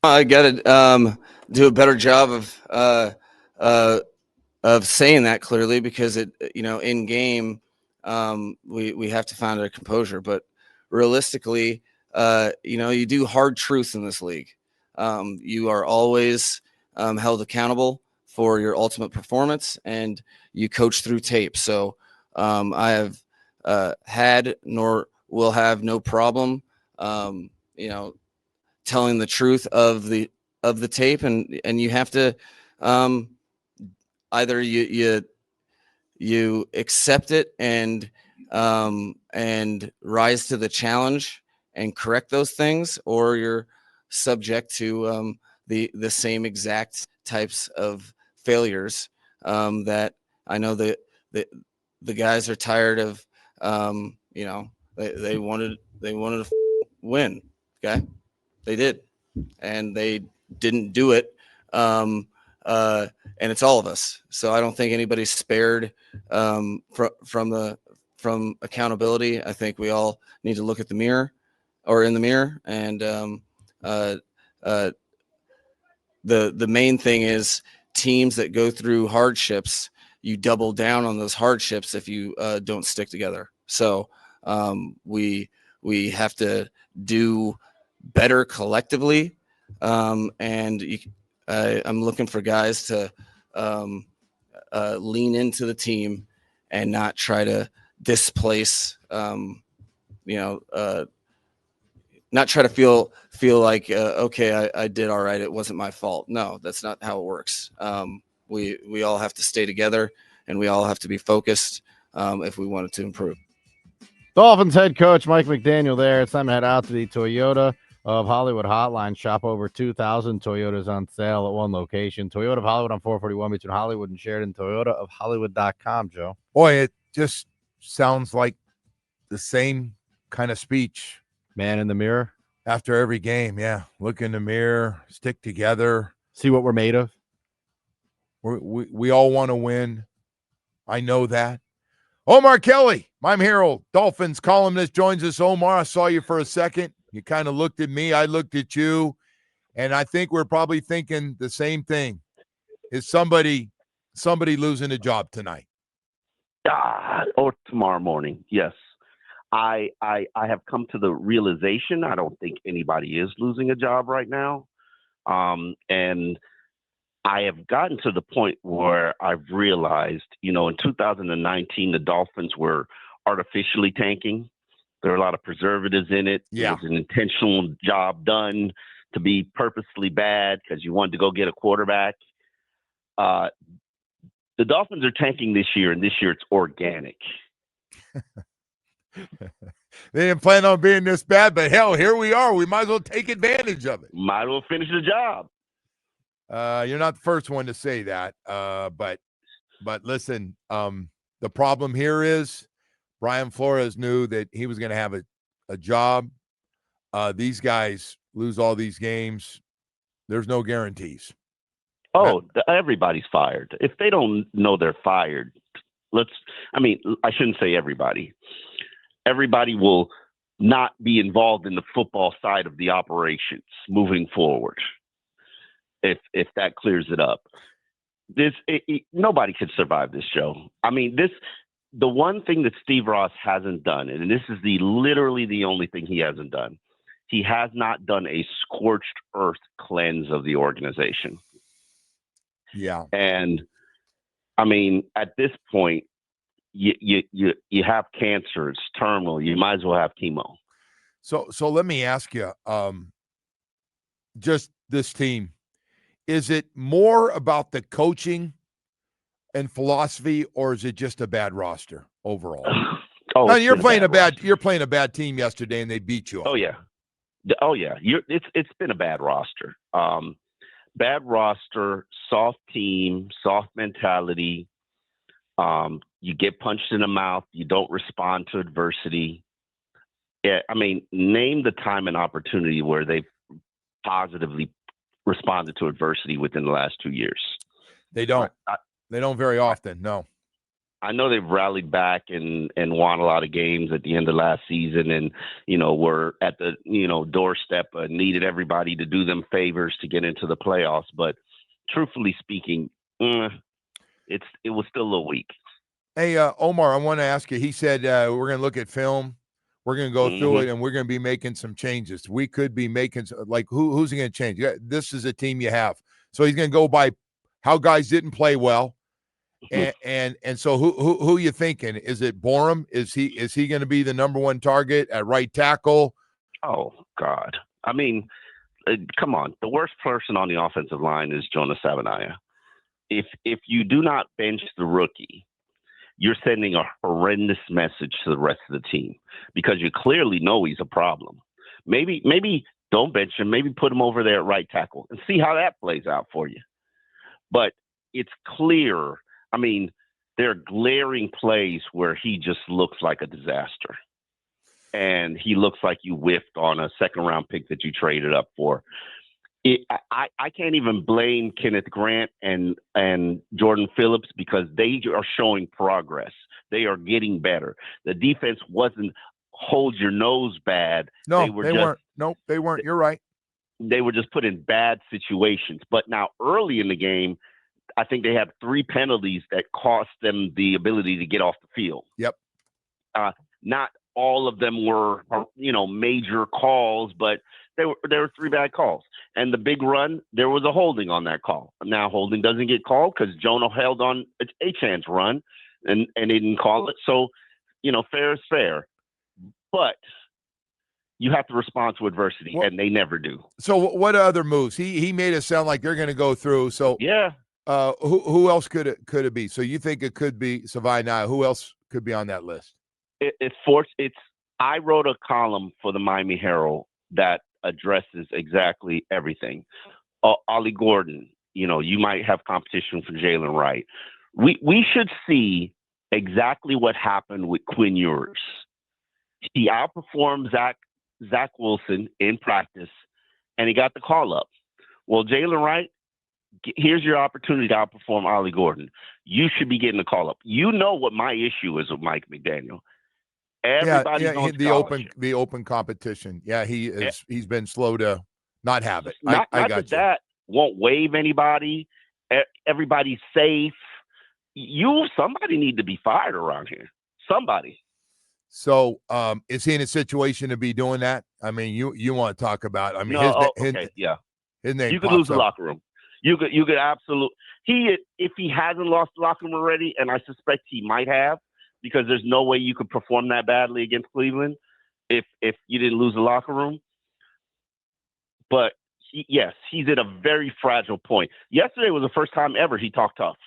I got to do a better job of saying that clearly, because in game, we have to find our composure. But realistically, you do hard truth in this league. You are always held accountable for your ultimate performance, and you coach through tape. So I have had nor will have no problem, you know, telling the truth of the tape, and you have to um, either you accept it and rise to the challenge and correct those things, or you're subject to the same exact types of failures that I know that the guys are tired of. They wanted to win. Okay, they did, and they didn't do it. Um, and it's all of us. So I don't think anybody's spared from accountability. I think we all need to look at the mirror, or in the mirror, and uh, uh, the main thing is teams that go through hardships. You double down on those hardships if you don't stick together. So we have to do better collectively, and I'm looking for guys to lean into the team and not try to displace, you know, not try to feel like okay, I did all right, it wasn't my fault. No, that's not how it works. We all have to stay together, and we all have to be focused if we wanted to improve. Dolphins head coach Mike McDaniel there. It's time to head out to the Toyota of Hollywood hotline. Shop over 2,000 Toyotas on sale at one location. Toyota of Hollywood on 441 between Hollywood and Sheridan. ToyotaofHollywood.com, Joe. Boy, it just sounds like the same kind of speech. Man in the mirror. After every game, yeah. Look in the mirror, stick together. See what we're made of. We all want to win. I know that. Omar Kelly, my hero, Dolphins columnist, joins us. Omar, I saw you for a second. You kind of looked at me. I looked at you. And I think we're probably thinking the same thing. Is somebody losing a job tonight? Or tomorrow morning, yes. I have come to the realization I don't think anybody is losing a job right now. And I have gotten to the point where I've realized, in 2019, the Dolphins were artificially tanking. There were a lot of preservatives in it. Yeah. It was an intentional job done to be purposely bad because you wanted to go get a quarterback. The Dolphins are tanking this year, and this year it's organic. They didn't plan on being this bad, but hell, here we are. We might as well take advantage of it. Might as well finish the job. You're not the first one to say that, but listen, the problem here is Brian Flores knew that he was going to have a job. These guys lose all these games. There's no guarantees. Oh, everybody's fired. If they don't know they're fired, I shouldn't say everybody. Everybody will not be involved in the football side of the operations moving forward. If that clears it up, nobody could survive this, Joe. The one thing that Steve Ross hasn't done, and this is literally the only thing he hasn't done, he has not done a scorched earth cleanse of the organization. Yeah. And at this point, you have cancer, it's terminal. You might as well have chemo. So let me ask you, just this team, is it more about the coaching and philosophy, or is it just a bad roster overall? You're playing a bad team yesterday, and they beat you. Oh yeah. It's been a bad roster. Bad roster, soft team, soft mentality. You get punched in the mouth. You don't respond to adversity. Yeah, name the time and opportunity where they've positively responded to adversity within the last 2 years. They don't. They don't very often, no. I know they've rallied back and won a lot of games at the end of last season, and were at the doorstep, needed everybody to do them favors to get into the playoffs. But truthfully speaking, it was still a little weak. Hey, Omar, I want to ask you. He said we're going to look at film, we're going to go through it, and we're going to be making some changes. We could be making who's he going to change? This is a team you have, so he's going to go by how guys didn't play well. And so who you thinking? Is it Borum? Is he going to be the number one target at right tackle? Oh God! I mean, come on. The worst person on the offensive line is Jonah Savaiinaea. If you do not bench the rookie, you're sending a horrendous message to the rest of the team because you clearly know he's a problem. Maybe don't bench him. Maybe put him over there at right tackle and see how that plays out for you. But it's clear. I mean, there are glaring plays where he just looks like a disaster. And he looks like you whiffed on a second-round pick that you traded up for. I can't even blame Kenneth Grant and Jordan Phillips because they are showing progress. They are getting better. The defense wasn't hold your nose bad. No, they weren't. Nope, they weren't. You're right. They were just put in bad situations. But now early in the game, I think they had 3 penalties that cost them the ability to get off the field. Yep. Not all of them were, major calls, but there were 3 bad calls. And the big run, there was a holding on that call. Now holding doesn't get called because Jonah held on a chance run and they didn't call it. So, fair is fair. But you have to respond to adversity, and they never do. So what other moves? He made it sound like they're going to go through. So yeah. Who else could it be? So you think it could be Savaiinaea? Who else could be on that list? I wrote a column for the Miami Herald that addresses exactly everything. Ollie Gordon, you might have competition for Jalen Wright. We should see exactly what happened with Quinn Ewers. He outperformed Zach Wilson in practice, and he got the call up. Well, Jalen Wright, here's your opportunity to outperform Ollie Gordon. You should be getting the call up. You know what my issue is with Mike McDaniel. The open competition. Yeah, he's been slow to not have it. Not that won't waive anybody. Everybody's safe. Somebody need to be fired around here. Somebody. So, is he in a situation to be doing that? I mean, you want to talk about? I mean, his name. You could lose the locker room. You could absolutely. If he hasn't lost the locker room already, and I suspect he might have, because there's no way you could perform that badly against Cleveland if you didn't lose the locker room. But he's at a very fragile point. Yesterday was the first time ever he talked tough.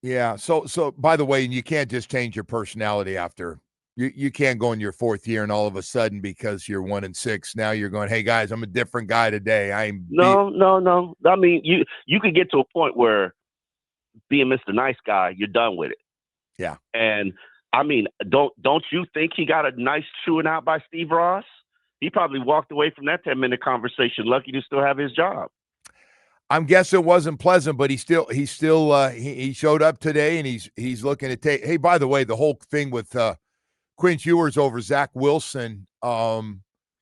Yeah. So by the way, you can't just change your personality after. You can't go in your 4th year and all of a sudden because you're 1-6 now you're going, hey guys, I'm a different guy today. No. I mean, you could get to a point where being Mr. Nice Guy, you're done with it. Yeah. And I mean, don't you think he got a nice chewing out by Steve Ross? He probably walked away from that 10-minute conversation lucky to still have his job. I'm guessing it wasn't pleasant, but he showed up today and he's looking at take. Hey, by the way, the whole thing with Quinn Ewers over Zach Wilson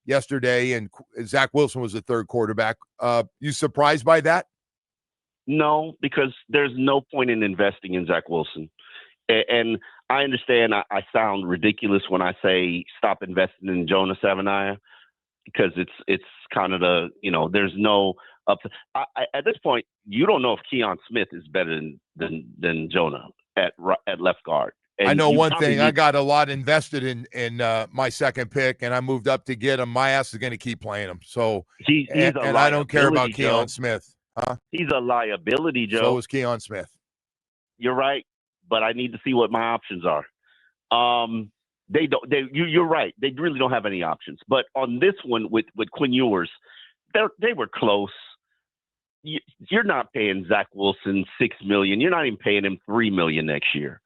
yesterday, and Zach Wilson was the 3rd quarterback. You surprised by that? No, because there's no point in investing in Zach Wilson. And I understand I sound ridiculous when I say stop investing in Jonah Savaiinaea because it's kind of there's no at this point you don't know if Keon Smith is better than Jonah at left guard. And I know one thing. I got a lot invested in my 2nd pick, and I moved up to get him. My ass is going to keep playing him. So and I don't care about Keon Smith. Huh? He's a liability, Joe. So is Keon Smith. You're right. But I need to see what my options are. You're right. They really don't have any options. But on this one with Quinn Ewers, they were close. You're not paying Zach Wilson $6 million. You're not even paying him $3 million next year.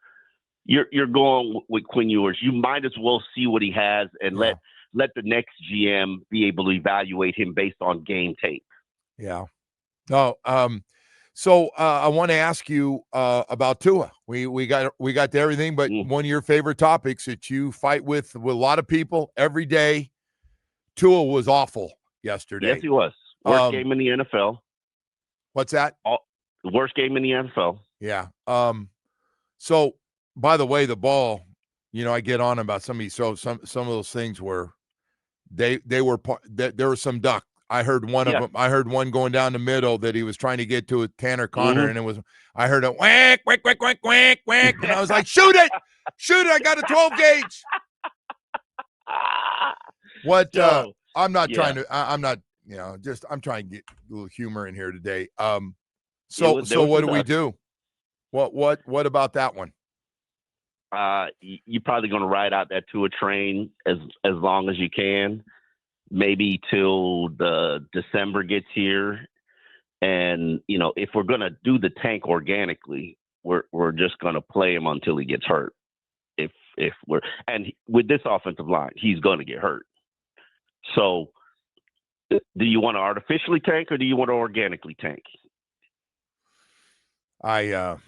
You're going with Quinn Ewers. You might as well see what he has and let the next GM be able to evaluate him based on game tape. Yeah. No. So I want to ask you about Tua. We got to everything, but one of your favorite topics that you fight with a lot of people every day. Tua was awful yesterday. Yes, he was. Worst game in the NFL. What's that? The worst game in the NFL. Yeah. So by the way, the ball, I get on about some of these throws. Some of those things were there was some duck. I heard one of them. I heard one going down the middle that he was trying to get to Tanner Connor, and I heard a whack, whack, whack, whack, whack, whack, and I was like, shoot it! I got a 12 gauge. What? I'm not trying to. I'm not. I'm trying to get a little humor in here today. So what do we do? What about that one? You're probably going to ride out that Tua train as long as you can. Maybe till the December gets here, and if we're gonna do the tank organically, we're just gonna play him until he gets hurt. With this offensive line, he's gonna get hurt. So, do you want to artificially tank or do you want to organically tank? I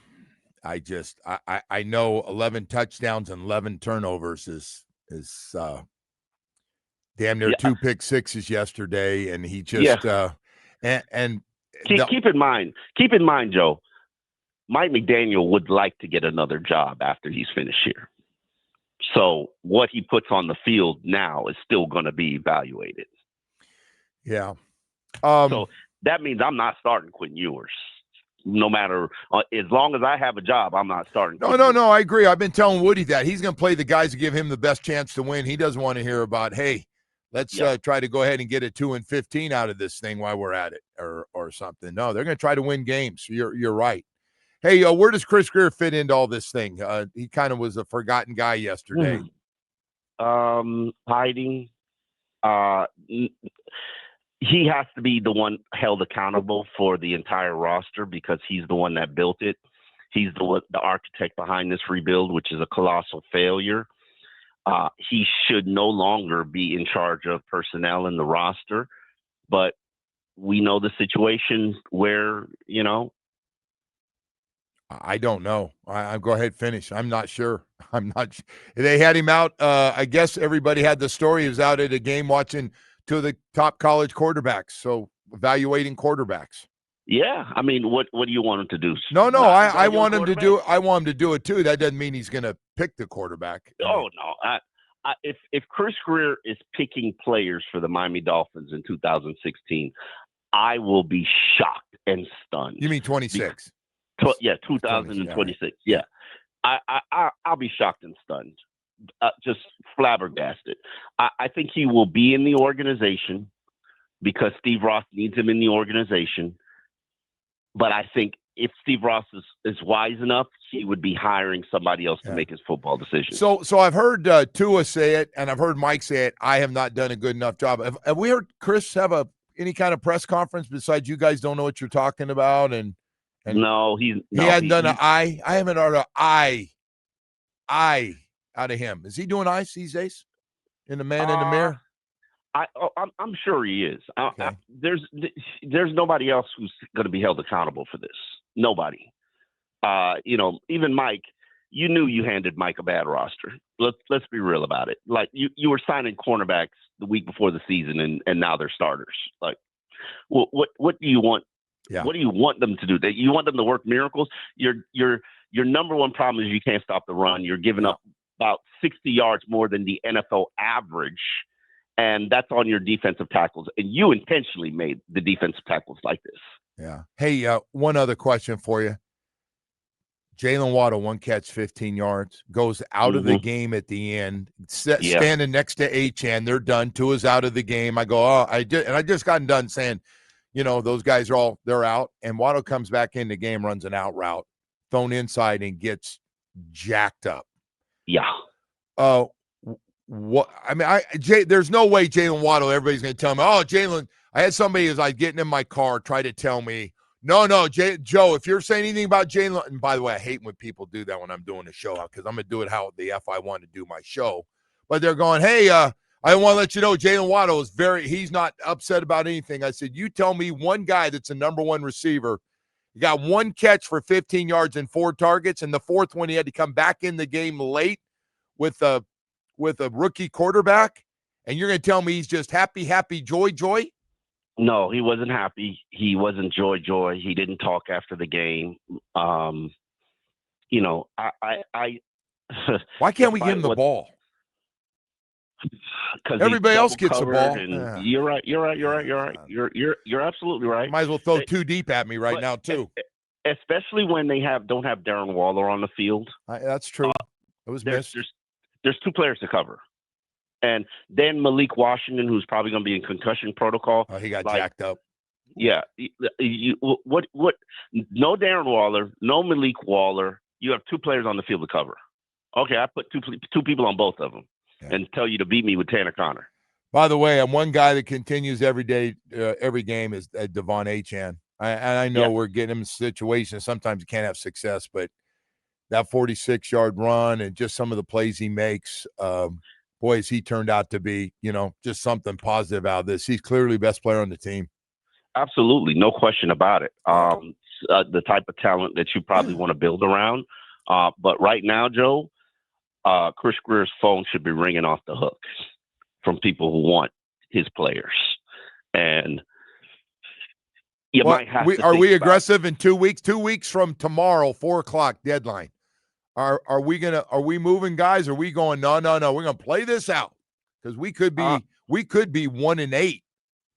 know 11 touchdowns and 11 turnovers is damn near 2 pick sixes yesterday, and he just keep in mind, Joe, Mike McDaniel would like to get another job after he's finished here. So what he puts on the field now is still going to be evaluated. Yeah. So that means I'm not starting Quinn Ewers. No matter, as long as I have a job, I'm not starting. No, I agree. I've been telling Woody that he's going to play the guys that give him the best chance to win. He doesn't want to hear about, hey, let's try to go ahead and get a 2-15 out of this thing while we're at it, or something. No, they're going to try to win games. You're right. Hey, where does Chris Grier fit into all this thing? He kind of was a forgotten guy yesterday. Hiding. He has to be the one held accountable for the entire roster because he's the one that built it. He's the architect behind this rebuild, which is a colossal failure. He should no longer be in charge of personnel in the roster, but we know the situation where, I don't know. I go ahead, finish. I'm not sure. They had him out. I guess everybody had the story. He was out at a game watching two of the top college quarterbacks. So evaluating quarterbacks. Yeah. I mean, what do you want him to do? No, I want him to do it. I want him to do it too. That doesn't mean he's going to pick the quarterback. Oh no. If Chris Grier is picking players for the Miami Dolphins in 2016, I will be shocked and stunned. You mean 26? 2026. Yeah. I'll be shocked and stunned. Just flabbergasted. I think he will be in the organization because Steve Ross needs him in the organization. But I think if Steve Ross is wise enough, he would be hiring somebody else to make his football decisions. So I've heard Tua say it, and I've heard Mike say it. I have not done a good enough job. Have we heard Chris have any kind of press conference besides you guys don't know what you're talking about? And no, he hadn't done an I. I haven't heard an I out of him. Is he doing ice these days? In the man in the mirror? I'm sure he is. Okay. There's nobody else who's going to be held accountable for this. Nobody. Even Mike. You knew you handed Mike a bad roster. Let's be real about it. Like you were signing cornerbacks the week before the season, and now they're starters. Like, what do you want? Yeah. What do you want them to do? You want them to work miracles? Your number one problem is you can't stop the run. You're giving up about 60 yards more than the NFL average, and that's on your defensive tackles. And you intentionally made the defensive tackles like this. Yeah. Hey, one other question for you. Jalen Waddle, 1 catch, 15 yards, goes out of the game at the end, standing next to Achane. They're done. Tua's out of the game. I go, I just gotten done saying, those guys they're out. And Waddle comes back in the game, runs an out route, thrown inside, and gets jacked up. Yeah. There's no way Jalen Waddle, everybody's going to tell me, Jalen, I had somebody who's like getting in my car, try to tell me, no, Joe, if you're saying anything about Jalen, and by the way, I hate when people do that when I'm doing a show because I'm going to do it how the F I want to do my show. But they're going, hey, I want to let you know Jalen Waddle is he's not upset about anything. I said, you tell me one guy that's a number one receiver He got one catch for 15 yards and 4 targets, and the fourth one he had to come back in the game late with a rookie quarterback. And you're going to tell me he's just happy, joy? No, he wasn't happy. He wasn't joy. He didn't talk after the game. You know, I Why can't we give him the ball? Because everybody else gets the ball. Yeah. You're right. You're absolutely right. Might as well throw too deep at me right now too. Especially when they don't have Darren Waller on the field. That's true. It was missed. There's 2 players to cover, and then Malik Washington, who's probably going to be in concussion protocol. Oh, he got jacked up. Yeah. What? No Darren Waller, no Malik Waller. You have 2 players on the field to cover. Okay, I put two people on both of them. Yeah. And tell you to beat me with Tanner Connor. By the way, I'm one guy that continues every day, every game is Devon Achane. I know we're getting him in situations. Sometimes you can't have success, but that 46-yard run and just some of the plays he makes, boy, has he turned out to be, just something positive out of this. He's clearly the best player on the team. Absolutely. No question about it. The type of talent that you probably want to build around. But right now, Joe, Chris Grier's phone should be ringing off the hook from people who want his players. And you might have to are we aggressive in 2 weeks? 2 weeks from tomorrow, 4:00 deadline. Are we moving guys? Or are we going, no, we're gonna play this out? Because we could be 1-8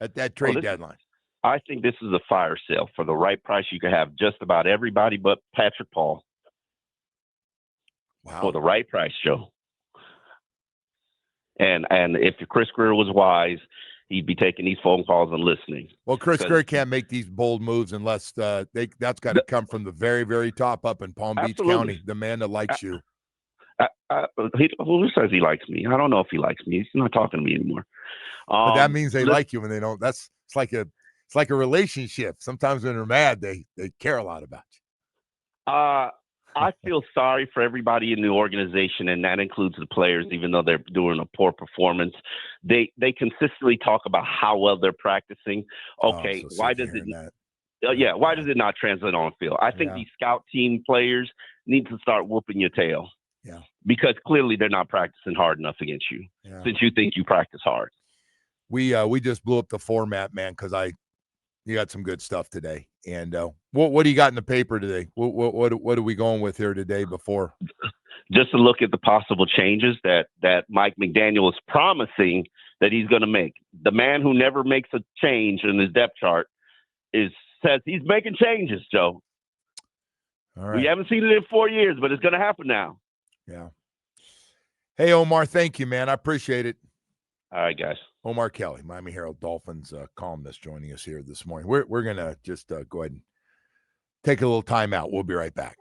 at that trade deadline. I think this is a fire sale. For the right price, you could have just about everybody but Patrick Paul. Wow. For the right price, Joe. And if Chris Grier was wise, he'd be taking these phone calls and listening. Well, Chris Grier can't make these bold moves unless that's got to come from the very, very top up in Palm Beach County, the man that likes you. Who says he likes me? I don't know if he likes me. He's not talking to me anymore. But that means they like you when they don't. It's like a relationship. Sometimes when they're mad, they care a lot about you. I feel sorry for everybody in the organization, and that includes the players, even though they're doing a poor performance. They consistently talk about how well they're practicing. Okay, why does it? Why does it not translate on field? I think these scout team players need to start whooping your tail. Yeah, because clearly they're not practicing hard enough against you. Yeah. Since you think you practice hard. We just blew up the format, man, because you got some good stuff today. And what do you got in the paper today? What are we going with here today before? Just to look at the possible changes that Mike McDaniel is promising that he's going to make. The man who never makes a change in his depth chart says he's making changes, Joe. All right. We haven't seen it in 4 years, but it's going to happen now. Yeah. Hey, Omar, thank you, man. I appreciate it. All right, guys. Omar Kelly, Miami Herald Dolphins columnist, joining us here this morning. We're going to just go ahead and take a little time out. We'll be right back.